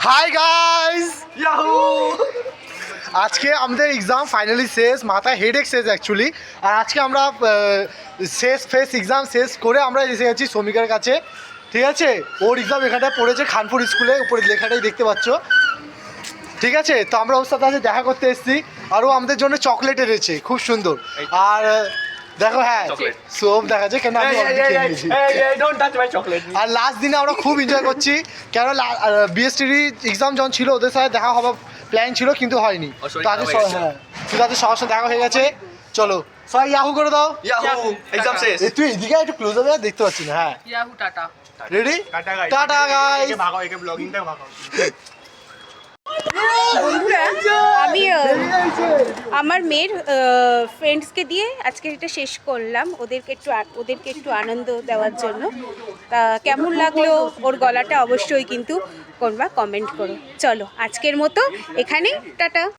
Hi guys Yahoo আজকে আমাদের exam finally শেষ, মাথায় হেডেক শেষ অ্যাকচুয়ালি। আর আজকে আমরা শেষ এক্সাম শেষ করে আমরা এসে গেছি শ্রমিকের কাছে, ঠিক আছে। ওর এক্সাম এখানটায় পড়েছে খানপুর স্কুলে, উপরে লেখাটাই দেখতে পাচ্ছ, ঠিক আছে। তো আমরা ওর সাথে দেখা করতে এসেছি, আরও আমাদের জন্য চকলেট এনেছে খুব সুন্দর। আর দেখো হ্যাঁ সব দেখা যায় কেন আমি আর লাস্ট দিনে আমরা খুব এনজয় করছি, কেন বিএসটিডি এক্সাম যখন ছিল ওদের সাথে দেখা হওয়ার প্ল্যান ছিল কিন্তু হয়নি। তাদের হ্যাঁ তাদের সবার সাথে দেখা হয়ে গেছে। চলো সবাই ইয়াহু করে দাও। ইয়াহু এক্সাম শেষ। তুই এদিকে একটু ক্লোজ হবে, দেখতে পাচ্ছি না। হ্যাঁ Yahoo tata. Ready tata guys. বন্ধুরা, আমি আমার মেয়ের ফ্রেন্ডসকে দিয়ে আজকে এটা শেষ করলাম, ওদেরকে একটু আনন্দ দেওয়ার জন্য। তা কেমন লাগলো ওর গলাটা অবশ্যই কিন্তু কমেন্ট করো। চলো আজকের মতো এখানে টাটা।